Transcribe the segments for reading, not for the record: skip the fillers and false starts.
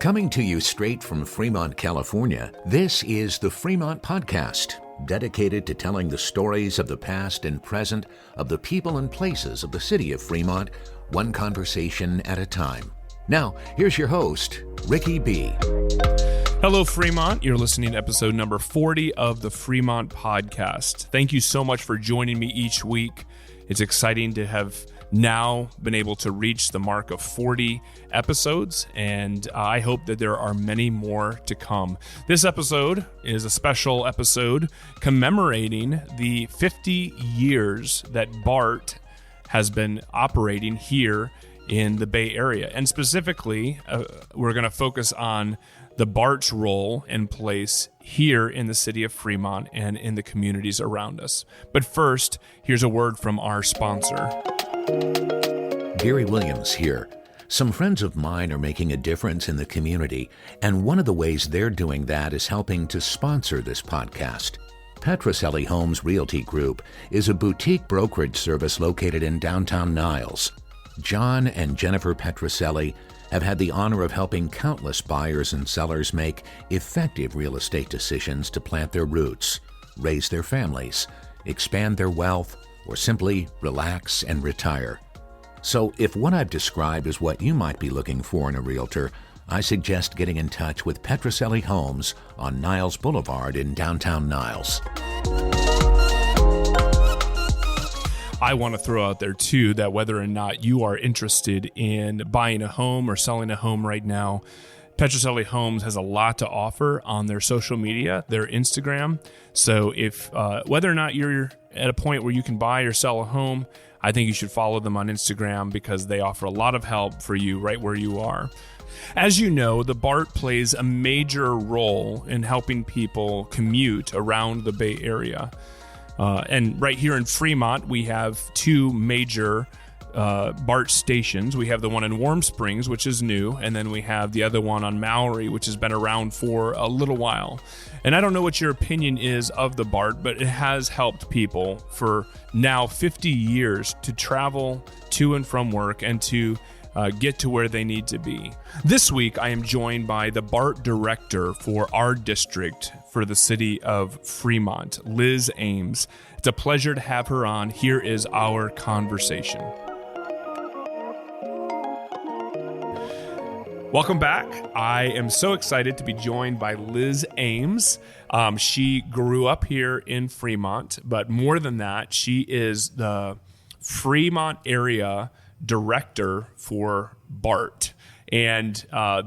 Coming to you straight from Fremont, California, this is the Fremont Podcast, dedicated to telling the stories of the past and present of the people and places of the city of Fremont, one conversation at a time. Now, here's your host, Ricky B. Hello, Fremont. You're listening to episode number 40 of the Fremont Podcast. Thank you so much for joining me each week. It's exciting to have now been able to reach the mark of 40 episodes, and I hope that there are many more to come. This episode is a special episode commemorating the 50 years that BART has been operating here in the Bay Area. And specifically, we're going to focus on the BART's role and place here in the city of Fremont and in the communities around us. But first, here's a word from our sponsor. Gary Williams here. Some friends of mine are making a difference in the community, and one of the ways they're doing that is helping to sponsor this podcast. Petroselli Homes Realty Group is a boutique brokerage service located in downtown Niles. John and Jennifer Petroselli have had the honor of helping countless buyers and sellers make effective real estate decisions to plant their roots, raise their families, expand their wealth, or simply relax and retire. So if what I've described is what you might be looking for in a realtor, I suggest getting in touch with Petroselli Homes on Niles Boulevard in downtown Niles. I want to throw out there, too, that whether or not you are interested in buying a home or selling a home right now, Petroselli Homes has a lot to offer on their social media, their Instagram. So if whether or not you're at a point where you can buy or sell a home, I think you should follow them on Instagram because they offer a lot of help for you right where you are. As you know, the BART plays a major role in helping people commute around the Bay Area. And right here in Fremont, we have two major BART stations. We have the one in Warm Springs, which is new, and then we have the other one on Maury, which has been around for a little while. And I don't know what your opinion is of the BART, but it has helped people for now 50 years to travel to and from work and to get to where they need to be. This week, I am joined by the BART director for our district for the city of Fremont, Liz Ames. It's a pleasure to have her on. Here is our conversation. Welcome back. I am so excited to be joined by Liz Ames. She grew up here in Fremont, but more than that, she is the Fremont area director for BART. And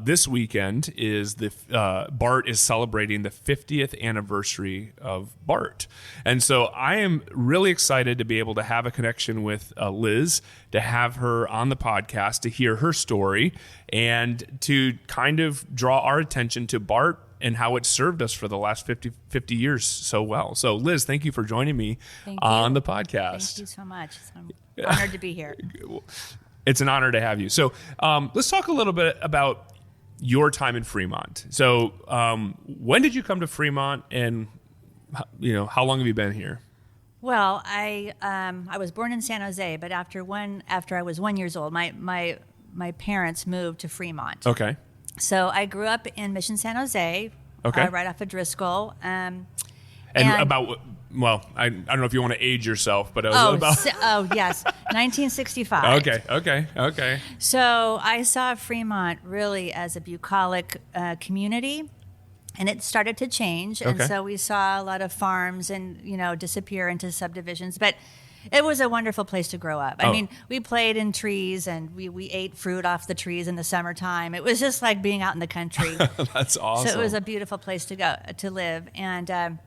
this weekend is BART is celebrating the 50th anniversary of BART. And so I am really excited to be able to have a connection with Liz, to have her on the podcast, to hear her story, and to kind of draw our attention to BART and how it served us for the last 50 years so well. So Liz, thank you for joining me on the podcast. Thank you so much. I'm honored to be here. It's an honor to have you. So let's talk a little bit about your time in Fremont. So when did you come to Fremont, and how long have you been here? Well, I was born in San Jose, but after I was 1 year old, my parents moved to Fremont. Okay. So I grew up in Mission San Jose, right off of Driscoll. And about, well, I don't know if you want to age yourself, but it was yes, 1965. Okay. So I saw Fremont really as a bucolic community, and it started to change. And so we saw a lot of farms and, disappear into subdivisions. But it was a wonderful place to grow up. I mean, we played in trees, and we ate fruit off the trees in the summertime. It was just like being out in the country. That's awesome. So it was a beautiful place to live. And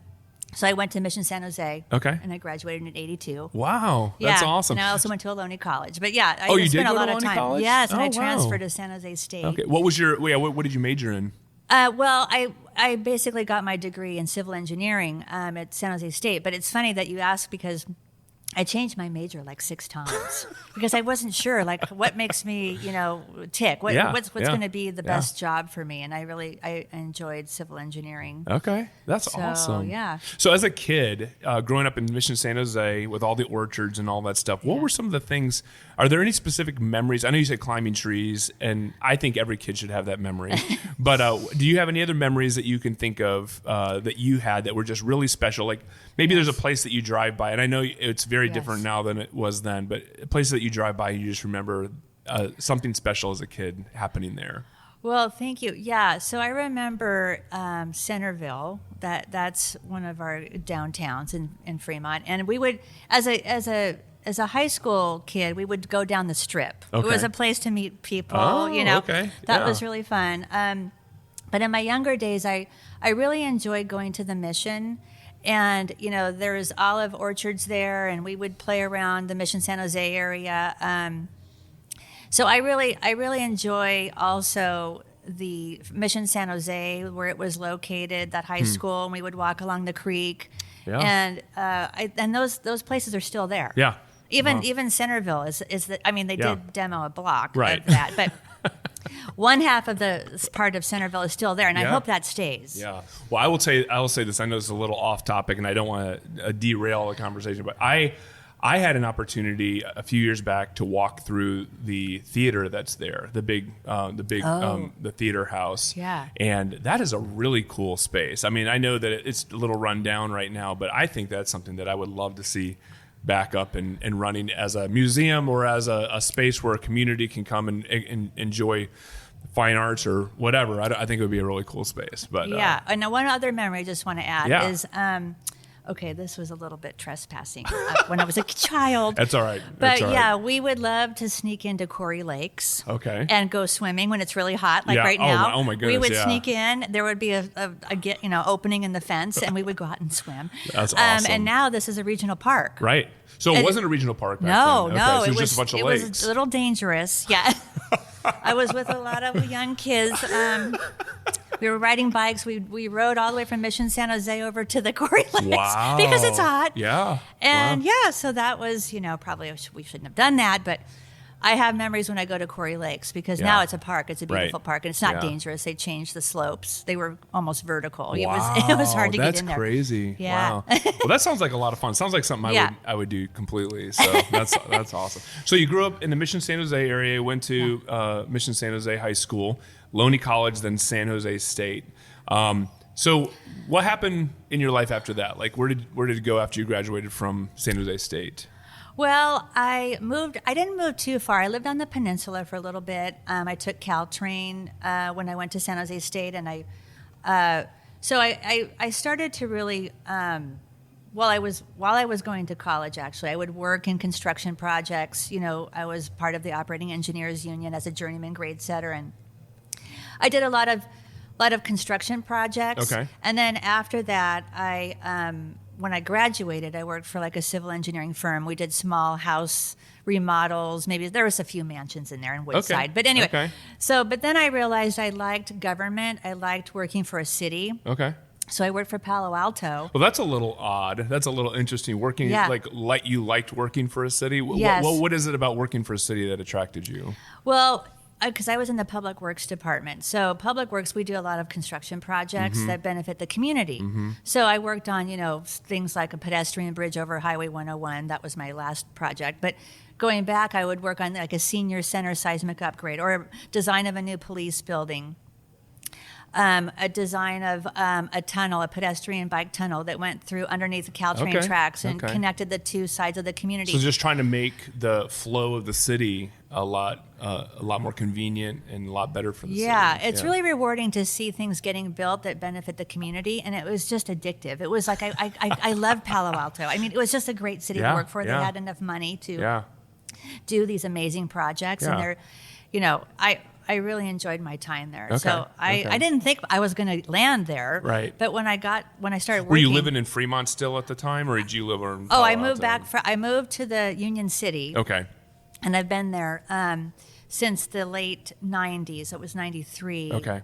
so I went to Mission San Jose. Okay. And I graduated in 82. Wow. That's awesome. And I also went to Ohlone College. But yeah, I you spent did a go lot to of Ohlone time. College? Yes, and I transferred to San Jose State. Okay. What was what did you major in? Well, I basically got my degree in civil engineering at San Jose State. But it's funny that you ask, because I changed my major like 6 times because I wasn't sure, like, what makes me, tick. What's going to be the best job for me? And I enjoyed civil engineering. Okay, that's awesome. Yeah. So as a kid, growing up in Mission San Jose with all the orchards and all that stuff, what were some of the things? Are there any specific memories? I know you said climbing trees, and I think every kid should have that memory. But do you have any other memories that you can think of that you had that were just really special? Like maybe there's a place that you drive by, and I know it's very different now than it was then, but a place that you drive by and you just remember something special as a kid happening there. Well, thank you. Yeah, so I remember Centerville. That's one of our downtowns in Fremont, and we would, as a high school kid, we would go down the Strip. Okay. It was a place to meet people. Okay. That was really fun. But in my younger days, I really enjoyed going to the Mission. And, there's olive orchards there, and we would play around the Mission San Jose area. So I really enjoy also the Mission San Jose, where it was located, that high school, and we would walk along the creek. Yeah. And those places are still there. Yeah. Even Centerville is they did demo a block of that, but one half of the part of Centerville is still there, and I hope that stays. Yeah. Well, I will say this. I know it's a little off topic, and I don't want to derail the conversation, but I had an opportunity a few years back to walk through the theater that's there, the theater house. Yeah. And that is a really cool space. I mean, I know that it's a little run down right now, but I think that's something that I would love to see back up and running as a museum or as a space where a community can come and enjoy fine arts or whatever. I think it would be a really cool space. But and one other memory I just want to add is okay, this was a little bit trespassing when I was a child. That's all right. But we would love to sneak into Quarry Lakes. Okay. And go swimming when it's really hot, like right now. Oh my goodness. We would sneak in. There would be a opening in the fence, and we would go out and swim. That's awesome. And now this is a regional park. Right. So it wasn't a regional park back then. No. So it was just a bunch of lakes. It was a little dangerous. Yeah. I was with a lot of young kids. We were riding bikes. We rode all the way from Mission San Jose over to the Quarry Lakes because it's hot. Yeah. And so that was, probably we shouldn't have done that, but I have memories when I go to Quarry Lakes because now it's a park. It's a beautiful park, and it's not dangerous. They changed the slopes. They were almost vertical. Wow. It was hard to get in there. That's crazy. Yeah. Wow. Well, that sounds like a lot of fun. Sounds like something I would do completely. So that's awesome. So you grew up in the Mission San Jose area, went to Mission San Jose High School, Loney College, then San Jose State. So what happened in your life after that? Like where did it go after you graduated from San Jose State? Well, I didn't move too far. I lived on the peninsula for a little bit. I took Caltrain when I went to San Jose State, and I started to really, while I was going to college, actually, I would work in construction projects. I was part of the Operating Engineers Union as a journeyman grade setter, and I did a lot of construction projects. Okay. And then after that, when I graduated, I worked for like a civil engineering firm. We did small house remodels. Maybe there was a few mansions in there in Woodside. Okay. But anyway, okay. But then I realized I liked government. I liked working for a city. Okay. So I worked for Palo Alto. Well, that's a little odd. That's a little interesting. Working like you liked working for a city. Yes. What is it about working for a city that attracted you? Well, because I was in the Public Works department. So Public Works, we do a lot of construction projects that benefit the community. Mm-hmm. So I worked on, things like a pedestrian bridge over Highway 101. That was my last project. But going back, I would work on like a senior center seismic upgrade or a design of a new police building. A design of a tunnel, a pedestrian bike tunnel that went through underneath the Caltrain tracks and connected the two sides of the community. So just trying to make the flow of the city a lot more convenient and a lot better for the city. Yeah, it's really rewarding to see things getting built that benefit the community, and it was just addictive. It was like I loved Palo Alto. I mean, it was just a great city to work for. They had enough money to do these amazing projects, and they're, I really enjoyed my time there. Okay. So I didn't think I was going to land there. Right. But when I started working. Were you living in Fremont still at the time, or did you live in Palo I moved Alto? I moved to the Union City. Okay. And I've been there since the late 90s. It was 93. Okay.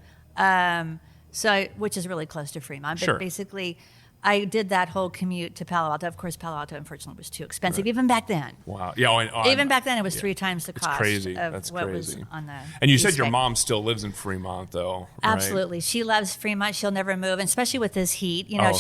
Which is really close to Fremont. But Sure. basically, I did that whole commute to Palo Alto. Of course, Palo Alto, unfortunately, was too expensive, even back then. Wow. Yeah. Even back then, it was 3 times the cost crazy. of That's what crazy. was on the And you East said your Bay. mom still lives in Fremont, though, right? Absolutely. She loves Fremont. She'll never move, and especially with this heat. You know,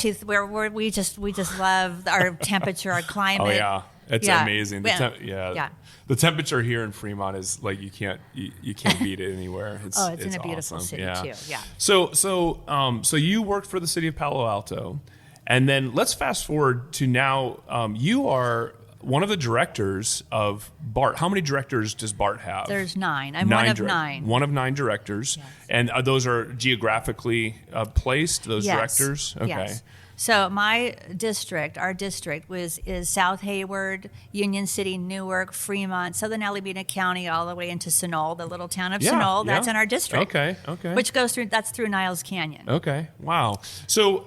we just love our temperature, our climate. Oh, yeah. It's amazing. The temperature here in Fremont is like you can't beat it anywhere. It's in a beautiful awesome. city too. Yeah. So you worked for the city of Palo Alto, and then let's fast forward to now. You are one of the directors of BART. How many directors does BART have? There's 9. I'm one of 9. One of 9 directors, Yes. and those are geographically placed. Those directors. Okay. Yes. So my district, our district, is South Hayward, Union City, Newark, Fremont, Southern Alameda County, all the way into Sunol, the little town of Sunol. That's in our district. Okay. Which goes through Niles Canyon. Okay. Wow. So,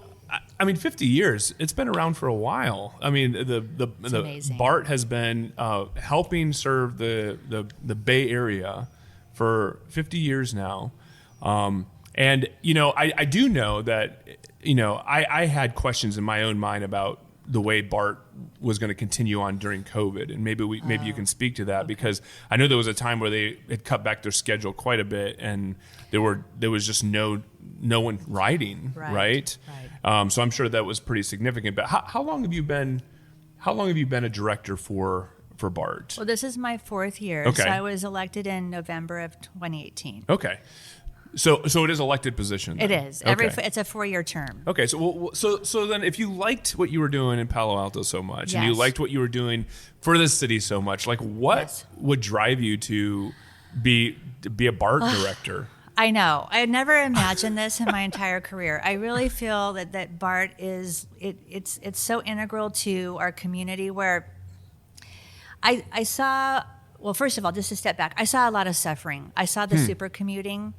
I mean, 50 years. It's been around for a while. I mean, the amazing. BART has been helping serve the Bay Area for 50 years now. And I do know that. I had questions in my own mind about the way BART was going to continue on during COVID, and maybe you can speak to that because I know there was a time where they had cut back their schedule quite a bit, and there was just no one riding, right? So I'm sure that was pretty significant. But how long have you been a director for BART? Well, this is my 4th year. Okay. So I was elected in November of 2018. Okay. So it is elected position. Then. It is. Okay. It's a 4-year term. Okay, so then if you liked what you were doing in Palo Alto so much, and you Yes. liked what you were doing for this city so much, like what Yes. would drive you to be a BART director? I know. I had never imagined this in my entire career. I really feel that BART is it's so integral to our community where I saw, well, first of all, just to step back, I saw a lot of suffering. I saw the super commuting.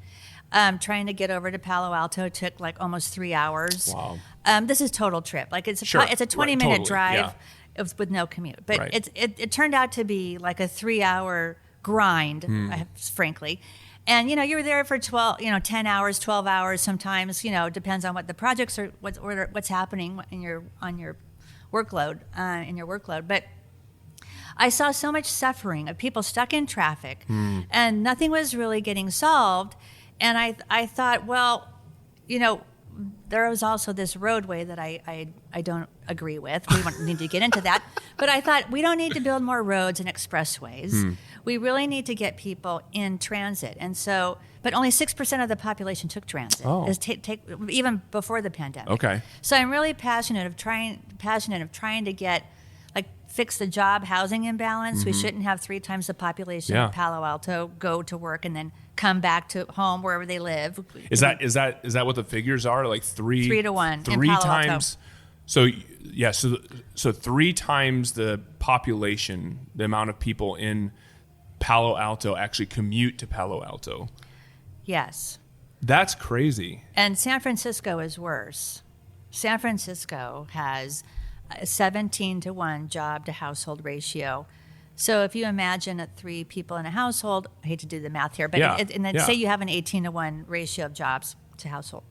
Trying to get over to Palo Alto took like almost 3 hours. Wow. This is total trip. Like it's a 20-minute totally, drive. yeah. It was with no commute, but Right. it turned out to be like a 3-hour grind, frankly. And you were there for 10 hours, 12 hours sometimes. Depends on what the projects are, what's happening on your workload. But I saw so much suffering of people stuck in traffic, and nothing was really getting solved. And I thought, well, there was also this roadway that I don't agree with. We don't need to get into that. But I thought we don't need to build more roads and expressways. We really need to get people in transit. And so, but only 6% of the population took transit. Oh. Even before the pandemic. Okay. So I'm really passionate of trying to get, fix the job housing imbalance. We shouldn't have 3 times the population of Palo Alto go to work and then come back to home wherever they live. Is that what the figures are? Like 3 to 1 3 in Palo times. Alto. So 3 times the population, the amount of people in Palo Alto actually commute to Palo Alto. Yes. That's crazy. And San Francisco is worse. San Francisco has a 17 to 1 job to household ratio. So if you imagine 3 people in a household, I hate to do the math here, but say you have an 18 to 1 ratio of jobs to household.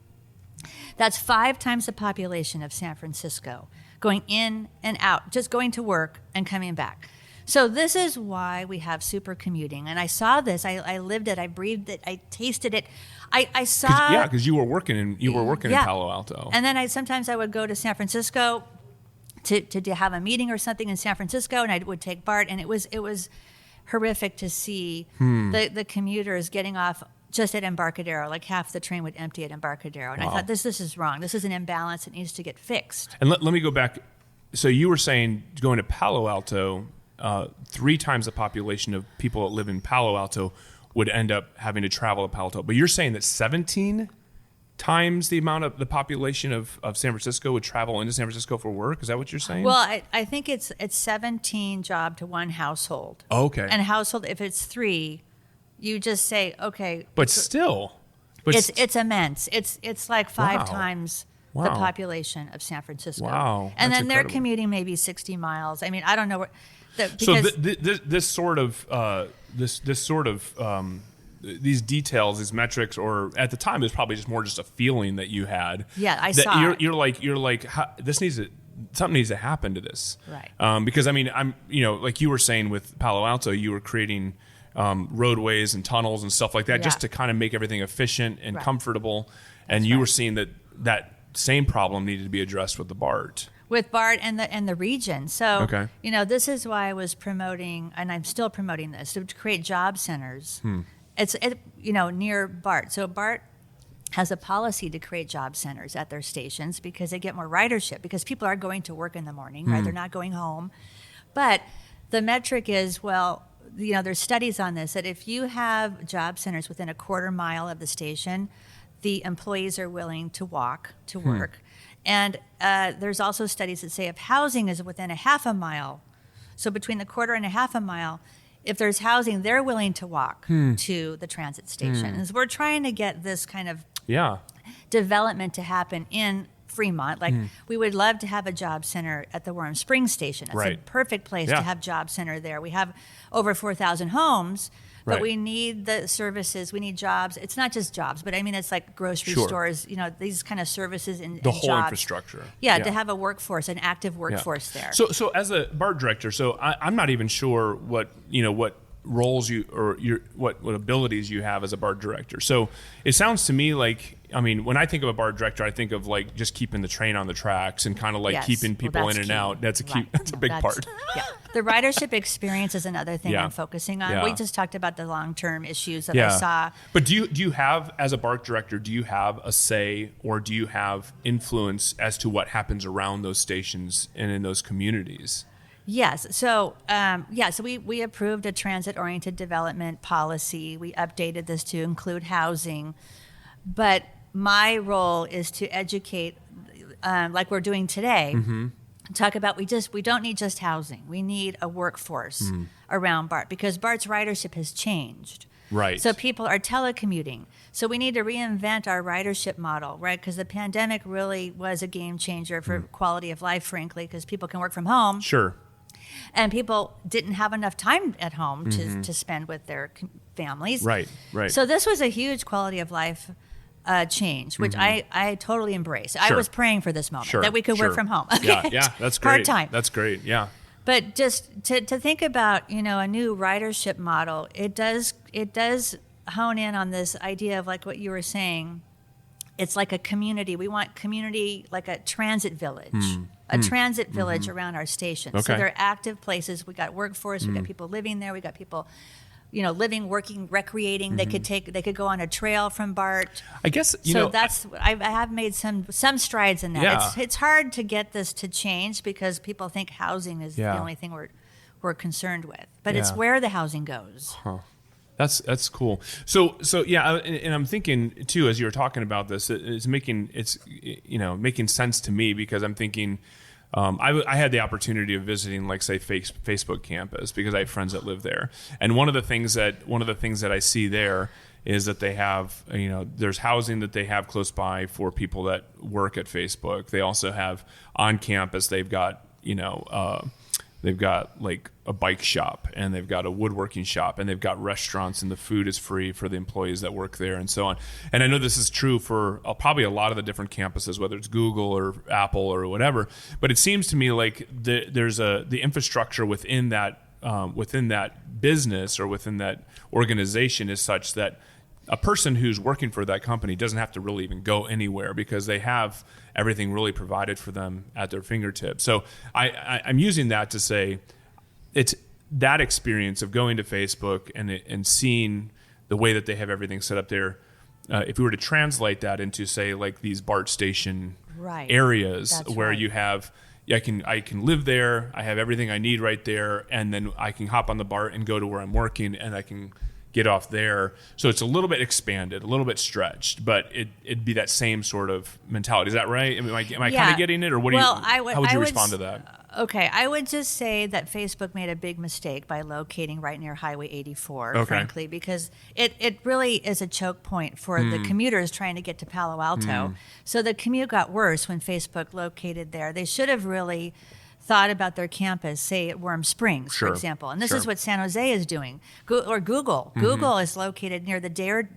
That's 5 times the population of San Francisco going in and out, just going to work and coming back. So this is why we have super commuting. And I saw this. I lived it. I breathed it. I tasted it. I saw. Because you were working in Palo Alto. And then sometimes I would go to San Francisco to have a meeting or something in San Francisco, and I would take BART, and it was horrific to see the commuters getting off just at Embarcadero. Like half the train would empty at Embarcadero, and I thought this is wrong. This is an imbalance. It needs to get fixed. And let me go back. So you were saying going to Palo Alto, 3 times the population of people that live in Palo Alto would end up having to travel to Palo Alto. But you're saying that 17 times the amount of the population of San Francisco would travel into San Francisco for work? Is that what you're saying? Well, I think it's 17 job to 1 household. Okay. And household, if it's 3, you just say, okay. But still. It's immense. It's like 5 Wow. times Wow. the population of San Francisco. Wow. And That's then they're incredible. commuting maybe 60 miles. I mean, I don't know where. So this sort of these details, these metrics, or at the time it was probably just a feeling that you had. Yeah, I that saw. You're like something needs to happen to this. Right. Because I mean, like you were saying with Palo Alto, you were creating roadways and tunnels and stuff like that just to kind of make everything efficient and comfortable. And you were seeing that same problem needed to be addressed with the BART. With BART and the region. So, this is why I was promoting, and I'm still promoting this, to create job centers. It's near BART. So BART has a policy to create job centers at their stations because they get more ridership, because people are going to work in the morning, right? They're not going home. But the metric is, there's studies on this, that if you have job centers within a quarter mile of the station, the employees are willing to walk to work. And there's also studies that say if housing is within a half a mile, so between the quarter and a half a mile, if there's housing, they're willing to walk to the transit station. And so we're trying to get this kind of development to happen in Fremont. Like we would love to have a job center at the Warm Springs station. It's a perfect place to have job center there. We have over 4,000 homes. But we need the services. We need jobs. It's not just jobs, but I mean, it's like grocery stores, these kind of services and the whole jobs. Infrastructure. Yeah, to have a workforce, an active workforce there. So as a BART director, I'm not even sure what roles you or what abilities you have as a BART director. So it sounds to me like, I mean, when I think of a BART director, I think of like just keeping the train on the tracks and kind of like keeping people in and out. That's a big part. Yeah. The ridership experience is another thing I'm focusing on. Yeah. We just talked about the long-term issues that I saw. But do you have, as a BART director, do you have a say or do you have influence as to what happens around those stations and in those communities? Yes. So, we approved a transit-oriented development policy. We updated this to include housing. But my role is to educate, like we're doing today, talk about we don't need just housing. We need a workforce around BART, because BART's ridership has changed. Right. So people are telecommuting. So we need to reinvent our ridership model, right? Because the pandemic really was a game changer for quality of life, frankly, because people can work from home. Sure. And people didn't have enough time at home to spend with their families. Right. So this was a huge quality of life change, which I totally embrace. Sure. I was praying for this moment that we could work from home. Okay. Yeah, that's great. Hard time. That's great. Yeah. But just to think about, a new ridership model, it does hone in on this idea of like what you were saying. It's like a community. We want community, like a transit village, around our stations. Okay. So they're active places. We got workforce. We got people living there. We got people, living, working, recreating. They could go on a trail from BART. I guess I have made some strides in that. Yeah. It's hard to get this to change because people think housing is the only thing we're concerned with. But it's where the housing goes. Huh. That's cool. So yeah, and I'm thinking too, as you were talking about this, it's making sense to me, because I'm thinking, I had the opportunity of visiting, like, say, Facebook campus, because I have friends that live there, and one of the things that I see there is that they have, there's housing that they have close by for people that work at Facebook. They also have on campus, they've got like a bike shop, and they've got a woodworking shop, and they've got restaurants, and the food is free for the employees that work there, and so on. And I know this is true for probably a lot of the different campuses, whether it's Google or Apple or whatever. But it seems to me like there's the infrastructure within that business or within that organization is such that a person who's working for that company doesn't have to really even go anywhere, because they have everything really provided for them at their fingertips. So I'm using that to say it's that experience of going to Facebook and seeing the way that they have everything set up there. If we were to translate that into, say, like these BART station areas where you have, I can live there, I have everything I need right there, and then I can hop on the BART and go to where I'm working, and I can get off there. So it's a little bit expanded, a little bit stretched, but it'd be that same sort of mentality. Is that right? Am I kind of getting it, or how would you respond to that? Okay, I would just say that Facebook made a big mistake by locating right near Highway 84, frankly, because it really is a choke point for the commuters trying to get to Palo Alto. So the commute got worse when Facebook located there. They should have really thought about their campus, say at Warm Springs, for example. And this is what San Jose is doing, or Google. Google is located near the Deer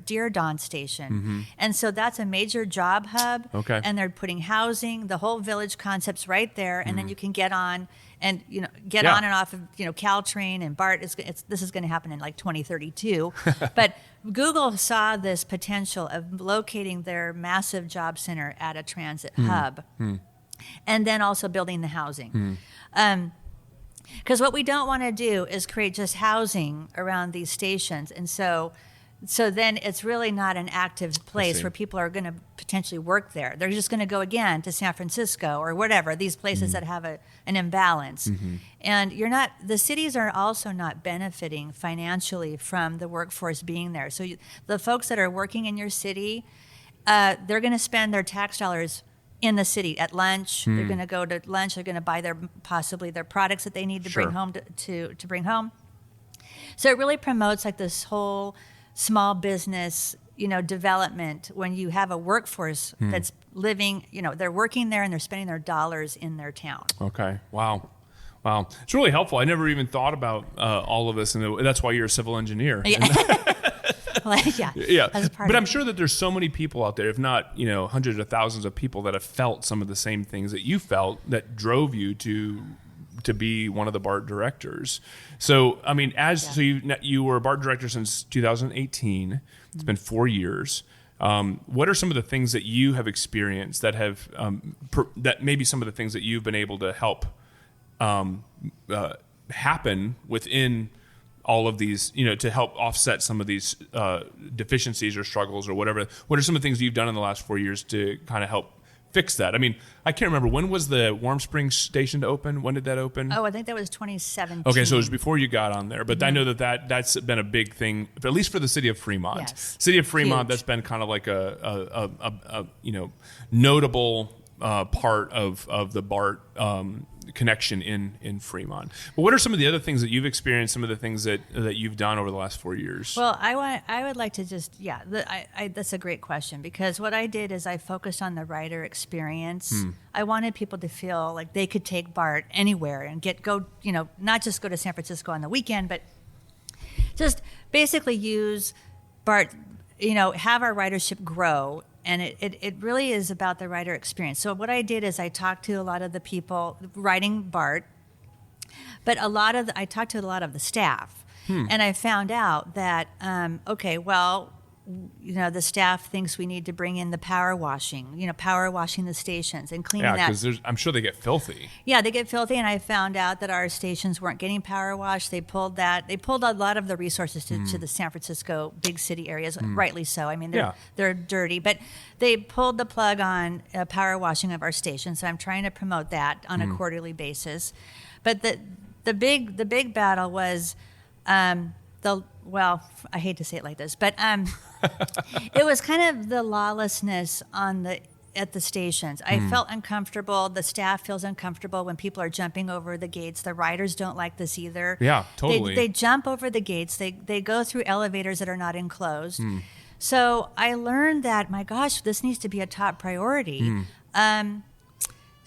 station. And so that's a major job hub. And they're putting housing, the whole village concept's right there. And then you can get on and, on and off of, Caltrain and BART. This is going to happen in like 2032. But Google saw this potential of locating their massive job center at a transit hub. And then also building the housing. Because what we don't want to do is create just housing around these stations. And so then it's really not an active place where people are going to potentially work there. They're just going to go again to San Francisco or whatever, these places that have an imbalance. And the cities are also not benefiting financially from the workforce being there. So the folks that are working in your city, they're going to spend their tax dollars in the city at lunch. They're going to go to lunch. They're going to buy possibly their products that they need to bring home to bring home. So it really promotes like this whole small business, development when you have a workforce that's living, they're working there and they're spending their dollars in their town. Okay. Wow. It's really helpful. I never even thought about all of this, and that's why you're a civil engineer. Yeah. But I'm sure that there's so many people out there, if not, hundreds of thousands of people that have felt some of the same things that you felt that drove you to be one of the BART directors. So, I mean, so you were a BART director since 2018. It's been 4 years. What are some of the things that you have experienced that have that maybe some of the things that you've been able to help happen within all of these, to help offset some of these deficiencies or struggles or whatever? What are some of the things you've done in the last 4 years to kind of help fix that? I mean, I can't remember. When was the Warm Springs station to open? When did that open? Oh, I think that was 2017. Okay, so it was before you got on there. But I know that's been a big thing, at least for the city of Fremont. Yes. City of Fremont, Huge. That's been kind of like a notable part of the BART connection in Fremont. But what are some of the other things that you've experienced, some of the things that you've done over the last 4 years? Well, I would like to just, that's a great question, because what I did is I focused on the rider experience. I wanted people to feel like they could take BART anywhere and not just go to San Francisco on the weekend, but just basically use BART, have our ridership grow. And it really is about the rider experience. So what I did is I talked to a lot of the people riding BART, but I talked to a lot of the staff. And I found out that, the staff thinks we need to bring in the power washing the stations and cleaning that. Yeah, because I'm sure they get filthy. Yeah, they get filthy, and I found out that our stations weren't getting power washed. They pulled a lot of the resources to the San Francisco big city areas, rightly so. I mean, they're dirty, but they pulled the plug on power washing of our stations. So I'm trying to promote that on a quarterly basis. But the big battle was I hate to say it like this, but it was kind of the lawlessness at the stations. I felt uncomfortable. The staff feels uncomfortable when people are jumping over the gates. The riders don't like this either. Yeah, totally. They jump over the gates. They go through elevators that are not enclosed. So I learned that, my gosh, this needs to be a top priority.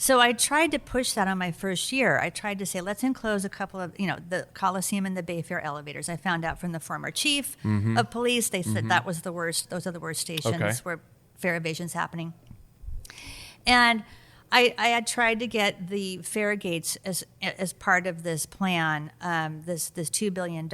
So I tried to push that on my first year. I tried to say, let's enclose a couple of, the Coliseum and the Bayfair elevators. I found out from the former chief of police, they said that was the worst. Those are the worst stations where fare evasion's happening. And I had tried to get the fare gates as part of this plan, this $2 billion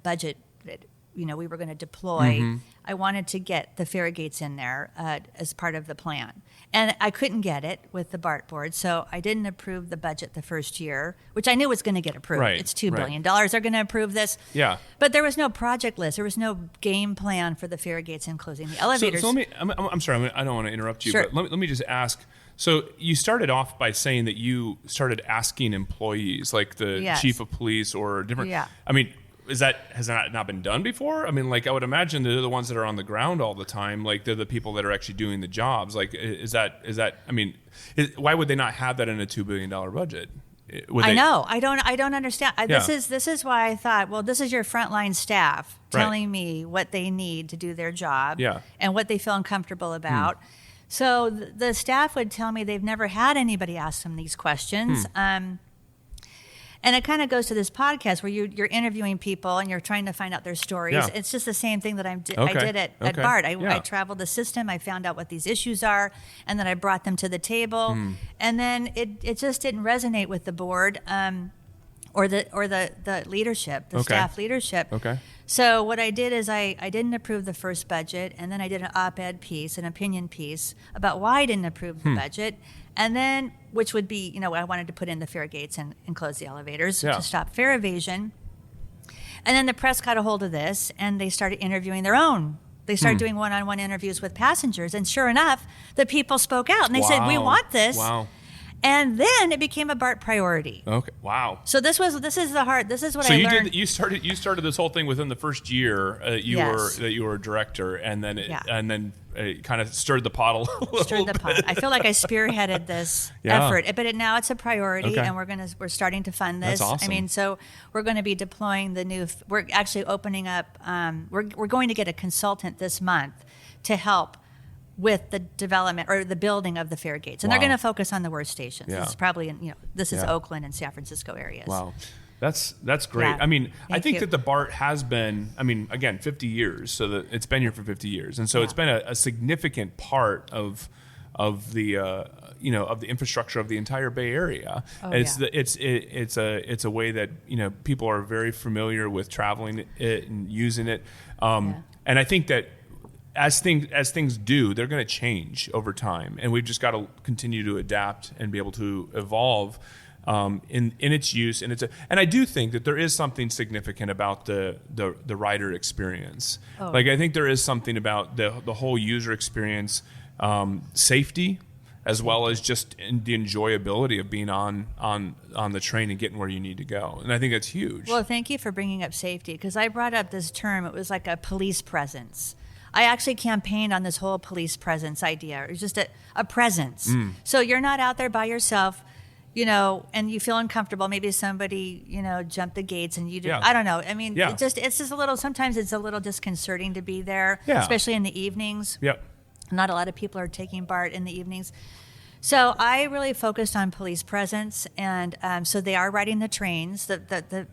budget that we were going to deploy. I wanted to get the fare gates in there as part of the plan. And I couldn't get it with the BART board, so I didn't approve the budget the first year, which I knew was going to get approved. Right, it's $2 billion. They're going to approve this. Yeah. But there was no project list. There was no game plan for the fare gates and closing the elevators. So I'm sorry, I don't want to interrupt you, Sure. but let me just ask. So you started off by saying that you started asking employees, like the chief of police or different. Yeah. I mean, has that not been done before? I mean, like, I would imagine they're the ones that are on the ground all the time. Like, they're the people that are actually doing the jobs. Like, is that? I mean, why would they not have that in a $2 billion budget? I know. I don't understand. This is why I thought, well, this is your frontline staff telling me what they need to do their job and what they feel uncomfortable about. So the staff would tell me they've never had anybody ask them these questions. And it kind of goes to this podcast where you're interviewing people and you're trying to find out their stories. Yeah. It's just the same thing that I did at Okay. BART. I Yeah. traveled the system. I found out what these issues are, and then I brought them to the table. And then it just didn't resonate with the board or the leadership, the staff leadership. Okay. So what I did is I didn't approve the first budget, and then I did an op-ed piece, an opinion piece about why I didn't approve the budget. And then, which would be, I wanted to put in the fare gates and close the elevators to stop fare evasion. And then the press got a hold of this, and they started interviewing their own. They started doing one-on-one interviews with passengers, and sure enough, the people spoke out, and they said, "We want this." Wow. And then it became a BART priority. Okay. Wow. So this is what So I you learned. you started this whole thing within the first year Yes. that you were a director, and then it kind of stirred the pot a little Stirred the bit. pot. I feel like I spearheaded this Yeah. effort, but now it's a priority, Okay. and we're starting to fund this. That's awesome. I mean, so we're going to be deploying we're actually opening up. We're going to get a consultant this month to help with the development or the building of the fare gates, and they're Wow. going to focus on the worst stations. Yeah. This is probably this is Yeah. Oakland and San Francisco areas. Wow. That's great. Yeah. I mean, I Thank think you. that the BART has been, again, 50 years, so that it's been here for 50 years. And so it's been a significant part of the of the infrastructure of the entire Bay Area. Oh, And yeah. it's a way that, people are very familiar with traveling it and using it. And I think that as things do, they're going to change over time, and we've just got to continue to adapt and be able to evolve in its use. And I do think that there is something significant about the rider experience. Oh. Like, I think there is something about the whole user experience, safety, as well as just the enjoyability of being on the train and getting where you need to go. And I think that's huge. Well, thank you for bringing up safety, because I brought up this term. It was like a police presence. I actually campaigned on this whole police presence idea. It was just a presence. So you're not out there by yourself, and you feel uncomfortable. Maybe somebody, jumped the gates and you did. Yeah. I don't know. I mean, Yeah. it's just a little. Sometimes it's a little disconcerting to be there, Yeah. especially in the evenings. Yep. Not a lot of people are taking BART in the evenings. So I really focused on police presence, and so they are riding the trains. The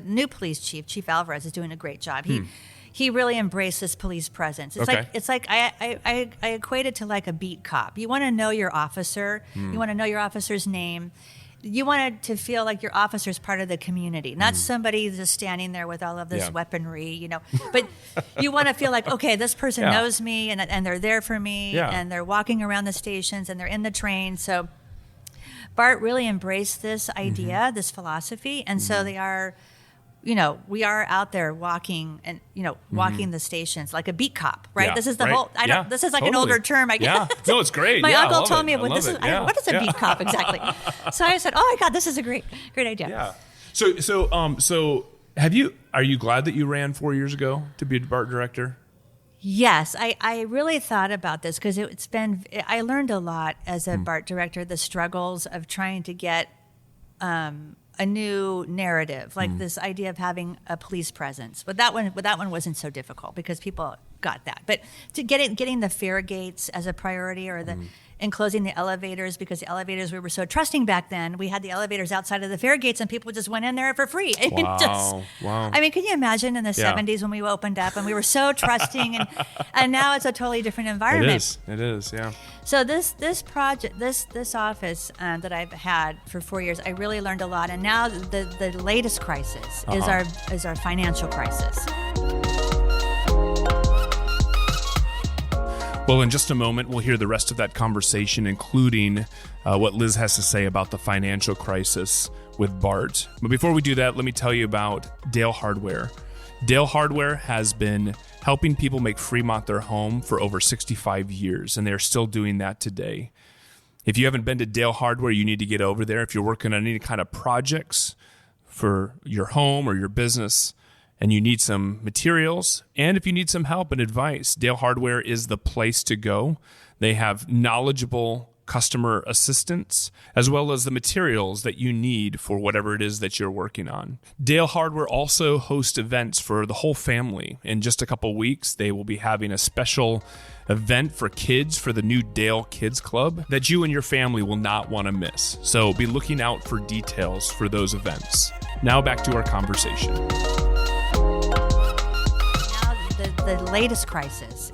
new police chief, Chief Alvarez, is doing a great job. He really embraced this police presence. It's like I equate it to like a beat cop. You want to know your officer. You want to know your officer's name. You want it to feel like your officer's part of the community, not somebody just standing there with all of this weaponry, But you want to feel like, okay, this person knows me, and they're there for me, and they're walking around the stations, and they're in the train. So BART really embraced this idea, this philosophy, and so they are. We are out there walking and, walking the stations like a beat cop, right? Yeah, This is the right. whole, this is like an Totally. older term. I guess. Yeah. No, it's great. My Yeah, I uncle love told it. me, I love it. Yeah. what is a beat cop exactly? So I said, oh my God, this is a great idea. Yeah. So are you glad that you ran 4 years ago to be a BART director? Yes, I really thought about this because I learned a lot as a BART director, the struggles of trying to get a new narrative, like this idea of having a police presence. But that one wasn't so difficult because people got that. But to getting the fare gates as a priority, or and closing the elevators, because the elevators, we were so trusting back then. We had the elevators outside of the fare gates, and people just went in there for free. Wow. I mean, can you imagine in the 70s when we opened up and we were so trusting, and now it's a totally different environment. It is, yeah. So this project, this office that I've had for 4 years, I really learned a lot. And now the latest crisis is our financial crisis. Well, in just a moment, we'll hear the rest of that conversation, including what Liz has to say about the financial crisis with BART. But before we do that, let me tell you about Dale Hardware. Dale Hardware has been helping people make Fremont their home for over 65 years, and they're still doing that today. If you haven't been to Dale Hardware, you need to get over there. If you're working on any kind of projects for your home or your business, and you need some materials, and if you need some help and advice, Dale Hardware is the place to go. They have knowledgeable customer assistance, as well as the materials that you need for whatever it is that you're working on. Dale Hardware also hosts events for the whole family. In just a couple weeks, they will be having a special event for kids for the new Dale Kids Club that you and your family will not want to miss. So be looking out for details for those events. Now back to our conversation. The latest crisis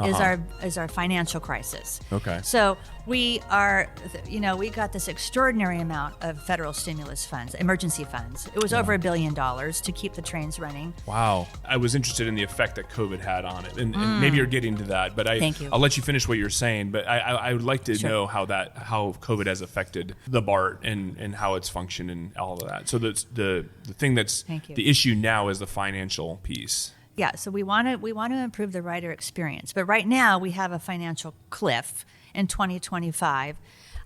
is our financial crisis. Okay. So we are, we got this extraordinary amount of federal stimulus funds, emergency funds. It was over $1 billion to keep the trains running. Wow. I was interested in the effect that COVID had on it, and maybe you're getting to that. But Thank you. I'll let you finish what you're saying. But I would like to know how COVID has affected the BART and how it's functioned and all of that. So the thing that's the issue now is the financial piece. Yeah, so we want to improve the rider experience, but right now we have a financial cliff in 2025.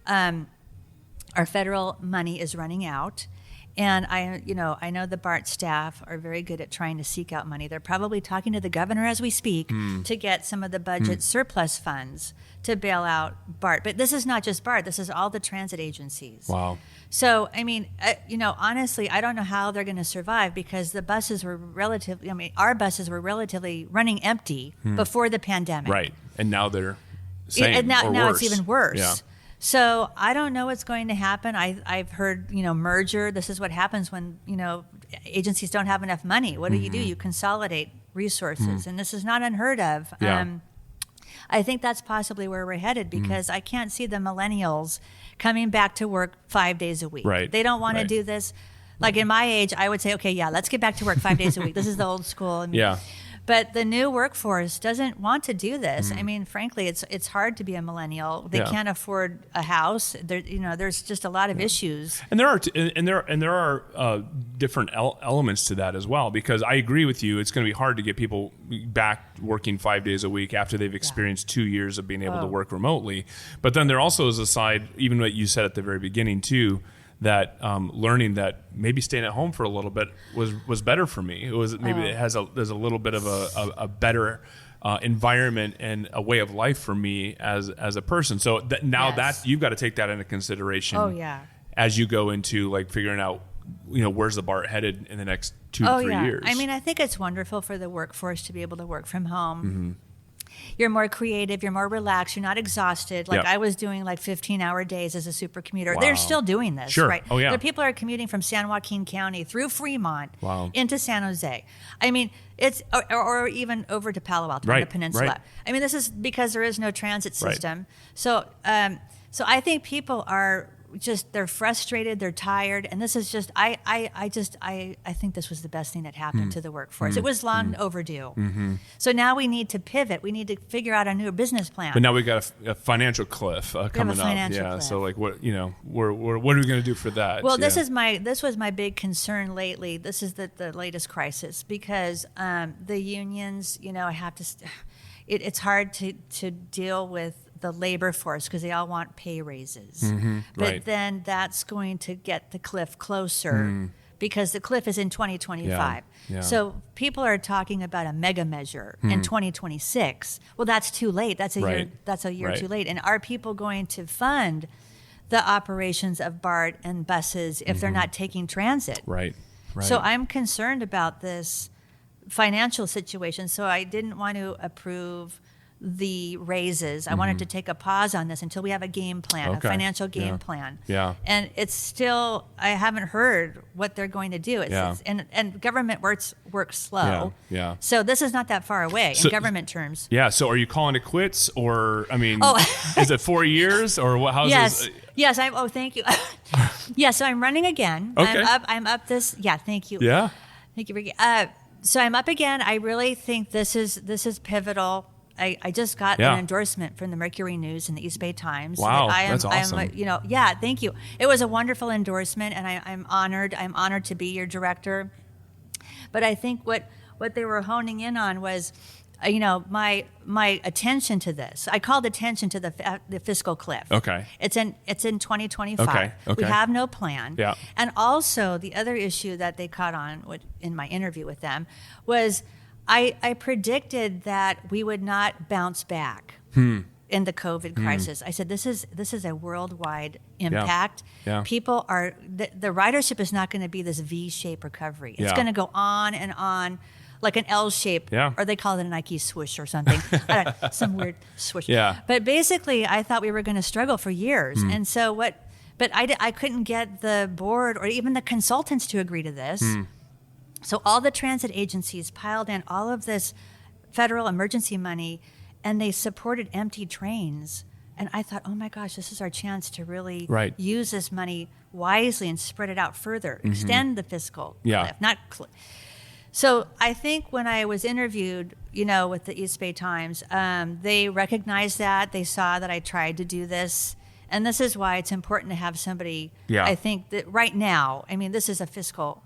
Our federal money is running out, and I know the BART staff are very good at trying to seek out money. They're probably talking to the governor as we speak to get some of the budget surplus funds to bail out BART. But this is not just BART; this is all the transit agencies. Wow. So, I mean, honestly, I don't know how they're going to survive because the buses were our buses were relatively running empty before the pandemic. Right. And now they're same and now, or now worse. It's even worse. Yeah. So I don't know what's going to happen. I've heard, merger. This is what happens when, agencies don't have enough money. What do? You consolidate resources. And this is not unheard of. Yeah. I think that's possibly where we're headed because I can't see the millennials coming back to work 5 days a week. Right. They don't want to do this. Like in my age, I would say, okay, yeah, let's get back to work 5 days a week. This is the old school. Yeah. But the new workforce doesn't want to do this. I mean, frankly, it's hard to be a millennial. They can't afford a house. There's just a lot of issues. And there are different elements to that as well. Because I agree with you, it's going to be hard to get people back working 5 days a week after they've experienced 2 years of being able to work remotely. But then there also is a side, even what you said at the very beginning too, that learning that maybe staying at home for a little bit was better for me. It was there's a little bit of a better environment and a way of life for me as a person. So that you've got to take that into consideration. Oh yeah. As you go into like figuring out, where's the BART headed in the next 2 to 3 years. I mean, I think it's wonderful for the workforce to be able to work from home. You're more creative, you're more relaxed, you're not exhausted. Like I was doing like 15-hour days as a super commuter. Wow. They're still doing this, sure. right? Oh, yeah. The people are commuting from San Joaquin County through Fremont Wow. into San Jose. I mean, it's or even over to Palo Alto on the peninsula. Right. I mean, this is because there is no transit system. Right. So I think people are they're frustrated, they're tired, and this is just I think this was the best thing that happened to the workforce. It was long overdue. So now we need to pivot. We need to figure out a new business plan. But now we got a financial cliff coming up. Yeah. Cliff. So like what what are we going to do for that? Well, this was my big concern lately. This is the latest crisis because the unions, have to. It's hard to deal with the labor force because they all want pay raises. But then that's going to get the cliff closer because the cliff is in 2025. Yeah. So people are talking about a mega measure in 2026. Well, that's too late. That's a year too late. And are people going to fund the operations of BART and buses if they're not taking transit? Right. So I'm concerned about this financial situation. So I didn't want to approve the raises. I wanted to take a pause on this until we have a game plan, a financial game plan. Yeah. And it's still, I haven't heard what they're going to do. And government works slow. Yeah. So this is not that far away in government terms. Yeah. So are you calling it quits or, is it 4 years or what? How's this? Yes. Thank you. So I'm running again. Okay. I'm up this. Yeah. Thank you. Yeah. Thank you. So I'm up again. I really think this is pivotal. I just got an endorsement from the Mercury News and the East Bay Times. Wow, that's awesome. Thank you. It was a wonderful endorsement, and I'm honored. I'm honored to be your director. But I think what they were honing in on was, my attention to this. I called attention to the fiscal cliff. Okay. It's in 2025. Okay. We have no plan. Yeah. And also the other issue that they caught on in my interview with them was I predicted that we would not bounce back. in the COVID crisis. I said, this is a worldwide impact. Yeah. People are, the ridership is not going to be this V-shaped recovery. It's going to go on and on like an L shape, or they call it a Nike swoosh or something. I don't know, some weird swoosh. Yeah. But basically, I thought we were going to struggle for years. And so but I couldn't get the board or even the consultants to agree to this. So all the transit agencies piled in all of this federal emergency money, and they supported empty trains. And I thought, oh my gosh, this is our chance to really use this money wisely and spread it out further, extend the fiscal cliff, not cliff. So I think when I was interviewed, with the East Bay Times, they recognized that. They saw that I tried to do this. And this is why it's important to have somebody, I think that right now, I mean, this is a fiscal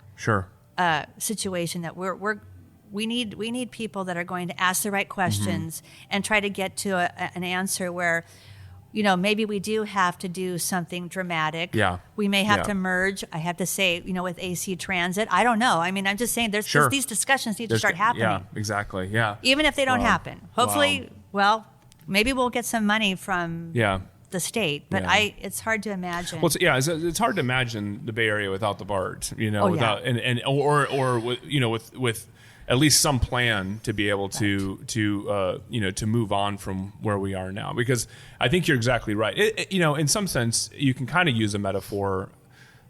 situation that we need people that are going to ask the right questions and try to get to an answer where, maybe we do have to do something dramatic. Yeah. We may have to merge. I have to say, with AC Transit. I don't know. I mean, I'm just saying these discussions need to start happening. Yeah, exactly. Yeah. Even if they don't happen. Hopefully, maybe we'll get some money from the state, but it's hard to imagine. Well, it's hard to imagine the Bay Area without the BART, without with at least some plan to be able to move on from where we are now. Because I think you're exactly right. In some sense, you can kind of use a metaphor.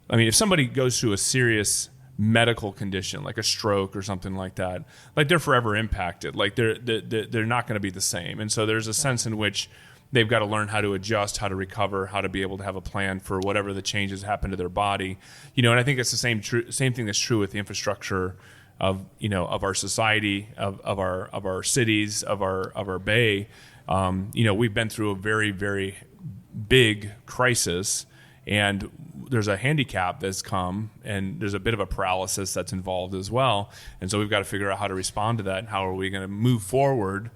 I mean, if somebody goes through a serious medical condition like a stroke or something like that, like they're forever impacted. Like they're not going to be the same. And so there's a sense in which they've got to learn how to adjust, how to recover, how to be able to have a plan for whatever the changes happen to their body. And I think it's the same thing that's true with the infrastructure of our society, of our cities, of our bay. We've been through a very, very big crisis, and there's a handicap that's come, and there's a bit of a paralysis that's involved as well. And so we've got to figure out how to respond to that, and how are we going to move forward,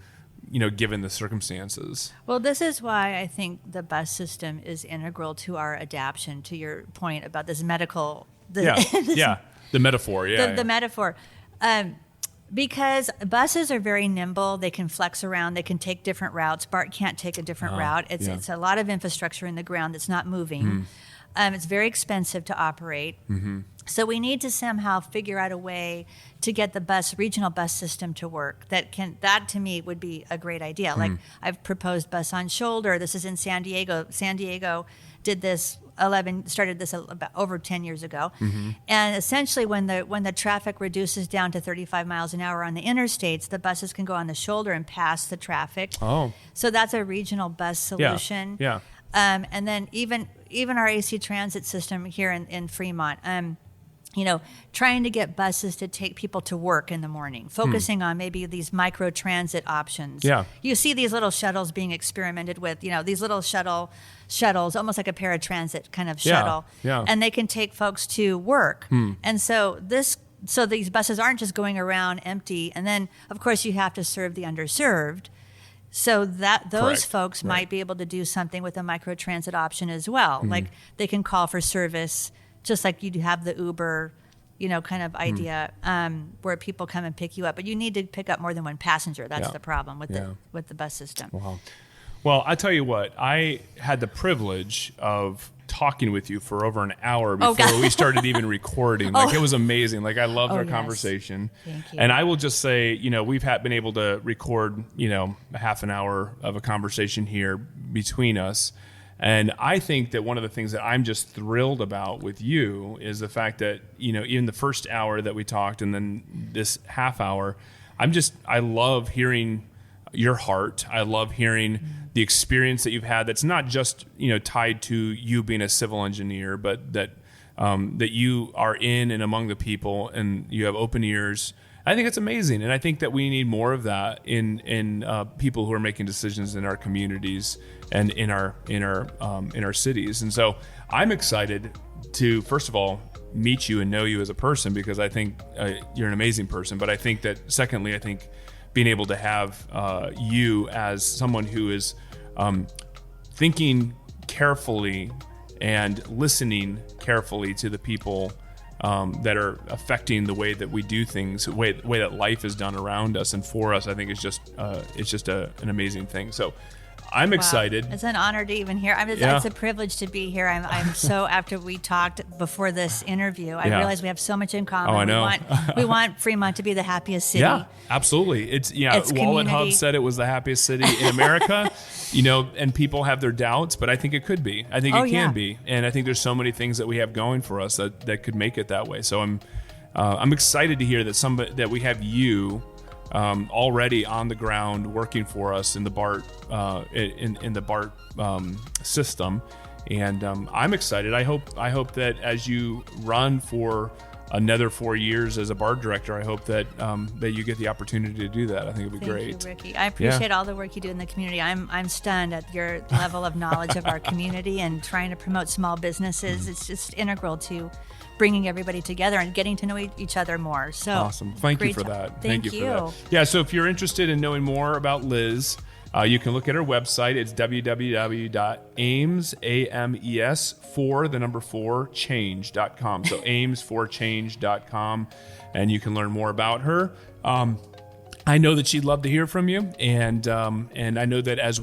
given the circumstances. Well, this is why I think the bus system is integral to our adaptation, to your point about this medical... The metaphor, the metaphor. Because buses are very nimble. They can flex around. They can take different routes. BART can't take a different route. It's a lot of infrastructure in the ground that's not moving. It's very expensive to operate. So we need to somehow figure out a way to get the regional bus system to work. That to me would be a great idea. Like I've proposed bus on shoulder. This is in San Diego. San Diego did this started this about over 10 years ago. And essentially when the traffic reduces down to 35 miles an hour on the interstates, the buses can go on the shoulder and pass the traffic. So that's a regional bus solution. And then even our AC Transit system here in Fremont, trying to get buses to take people to work in the morning, focusing on maybe these micro transit options. You see these little shuttles being experimented with, these little shuttles, almost like a paratransit kind of shuttle. And they can take folks to work. And so these buses aren't just going around empty. And then, of course, you have to serve the underserved. So that those folks might be able to do something with a microtransit option as well. Like they can call for service, just like you have the Uber, kind of idea where people come and pick you up. But you need to pick up more than one passenger. That's the problem with the bus system. Wow. Well, I tell you what, I had the privilege of talking with you for over an hour before we started even recording. It was amazing. I loved our conversation. Thank you. And I will just say, we've been able to record, a half an hour of a conversation here between us. And I think that one of the things that I'm just thrilled about with you is the fact that, even the first hour that we talked and then this half hour, I love hearing your heart. I love hearing the experience that you've had that's not just, tied to you being a civil engineer, but that you are in and among the people and you have open ears. I think it's amazing. And I think that we need more of that in people who are making decisions in our communities and in our cities. And so I'm excited to, first of all, meet you and know you as a person, because I think you're an amazing person. But I think that secondly, being able to have you as someone who is thinking carefully and listening carefully to the people that are affecting the way that we do things, the way that life is done around us and for us, I think it's just an amazing thing. So I'm excited. It's an honor to even hear. It's a privilege to be here. I'm so, after we talked before this interview, I realized we have so much in common. Oh, I know. We want Fremont to be the happiest city. Yeah, absolutely. It's Wallet community. Hub said it was the happiest city in America, and people have their doubts, but I think it could be. I think it can be. And I think there's so many things that we have going for us that could make it that way. So I'm excited to hear that we have you already on the ground working for us in the BART in the BART system, and I'm excited. I hope that as you run for another 4 years as a BART director, I hope that that you get the opportunity to do that. I think it'd be great. Thank you, Ricky. I appreciate all the work you do in the community. I'm stunned at your level of knowledge of our community and trying to promote small businesses. It's just integral to bringing everybody together and getting to know each other more. So awesome. Thank you for that. Thank you for that. Yeah, so if you're interested in knowing more about Liz, you can look at her website. It's www.ames, A-M-E-S, for the number 4, change.com. So ames4change.com, and you can learn more about her. I know that she'd love to hear from you, and I know that as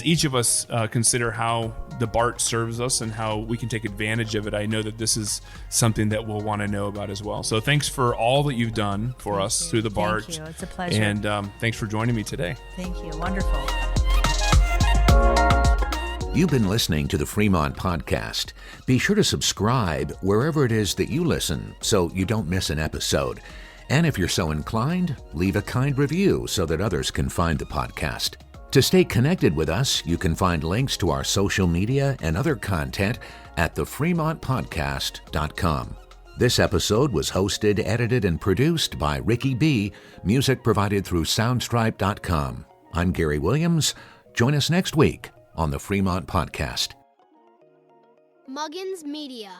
each of us consider how the BART serves us and how we can take advantage of it, I know that this is something that we'll want to know about as well. So thanks for all that you've done for us through the BART. Thank you. It's a pleasure. And thanks for joining me today. Thank you. Wonderful. You've been listening to the Fremont Podcast. Be sure to subscribe wherever it is that you listen so you don't miss an episode. And if you're so inclined, leave a kind review so that others can find the podcast. To stay connected with us, you can find links to our social media and other content at thefremontpodcast.com. This episode was hosted, edited, and produced by Ricky B. Music provided through Soundstripe.com. I'm Gary Williams. Join us next week on the Fremont Podcast. Muggins Media.